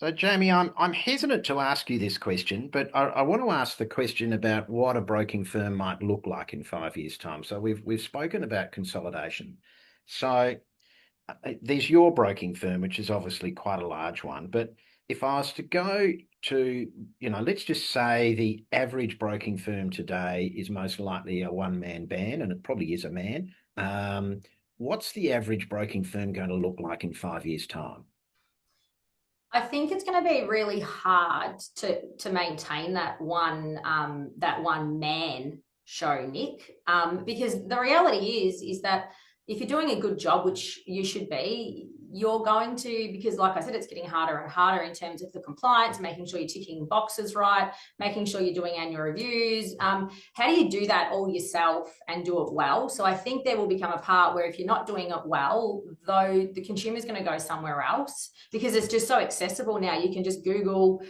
So, Jamie, I'm hesitant to ask you this question, but I want to ask the question about what a broking firm might look like in 5 years' time. So we've spoken about consolidation. So there's your broking firm, which is obviously quite a large one. But if I was to go to, let's just say the average broking firm today is most likely a one-man band, and it probably is a man. What's the average broking firm going to look like in 5 years' time? I think it's going to be really hard to maintain that one man show, Nick, because the reality is that if you're doing a good job, which you should be, you're going to, because like I said, it's getting harder and harder in terms of the compliance, making sure you're ticking boxes right, making sure you're doing annual reviews. How do you do that all yourself and do it well? So I think there will become a part where if you're not doing it well, though, the consumer's going to go somewhere else because it's just so accessible now. You can just Google.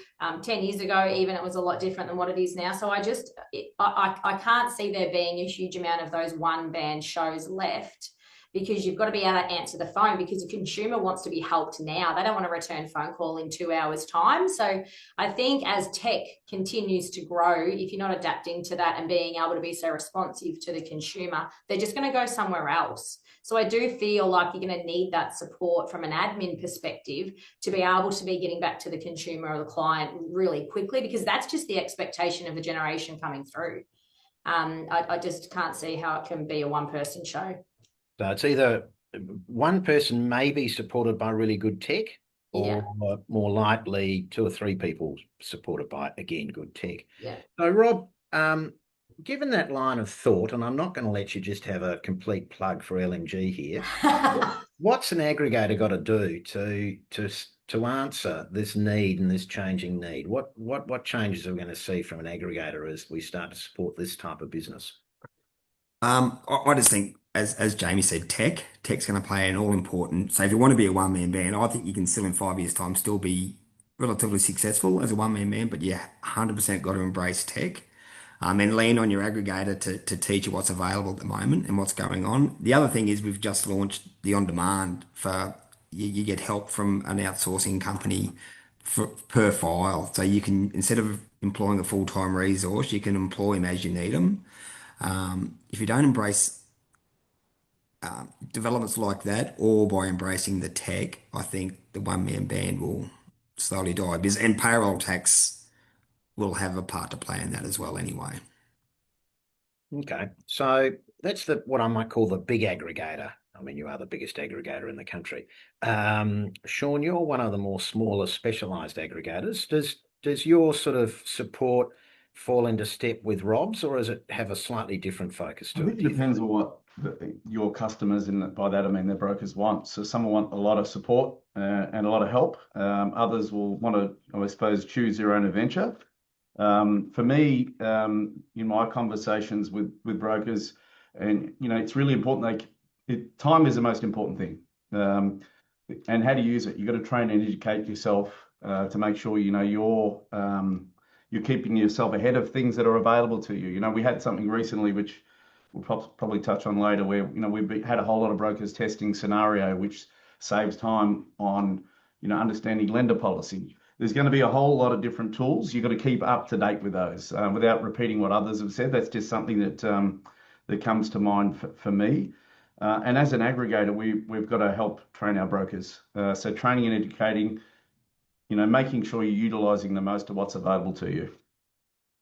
10 years ago, even it was a lot different than what it is now. So I can't see there being a huge amount of those one band shows left because you've got to be able to answer the phone because the consumer wants to be helped now. They don't want to return phone call in 2 hours time. So I think as tech continues to grow, if you're not adapting to that and being able to be so responsive to the consumer, they're just going to go somewhere else. So I do feel like you're going to need that support from an admin perspective to be able to be getting back to the consumer or the client really quickly because that's just the expectation of the generation coming through. I just can't see how it can be a one person show. So it's either one person may be supported by really good tech, or Yeah, more likely two or three people supported by, again, good tech. yeah. So, Rob, given that line of thought, and I'm not going to let you just have a complete plug for LNG here, what's an aggregator got to do to answer this need and this changing need? What changes are we going to see from an aggregator as we start to support this type of business? I just think, as Jamie said, tech's going to play an all important. So if you want to be a one man band, I think you can still in 5 years' time still be relatively successful as a one man band. But yeah, 100% got to embrace tech, and lean on your aggregator to teach you what's available at the moment and what's going on. The other thing is we've just launched the on demand for you get help from an outsourcing company per file, so you can instead of employing a full time resource, you can employ them as you need them. If you don't embrace developments like that, or by embracing the tech, I think the one man band will slowly die. And payroll tax will have a part to play in that as well, anyway. Okay, so that's the what I might call the big aggregator. I mean, you are the biggest aggregator in the country. Sean, you're one of the more smaller specialized aggregators. Does your sort of support fall into step with Rob's, or does it have a slightly different focus I to think it, it do you think? depends on what your customers, and by that I mean their brokers, want. So some will want a lot of support and a lot of help. Others will want to, I suppose, choose their own adventure. For me, in my conversations with brokers, and it's really important. Time is the most important thing, and how to use it. You've got to train and educate yourself to make sure you're keeping yourself ahead of things that are available to you. We had something recently which we'll probably touch on later, where we've had a whole lot of brokers testing scenario, which saves time on understanding lender policy. There's going to be a whole lot of different tools. You've got to keep up to date with those without repeating what others have said. That's just something that comes to mind for me. And as an aggregator, we've got to help train our brokers. So training and educating, making sure you're utilising the most of what's available to you.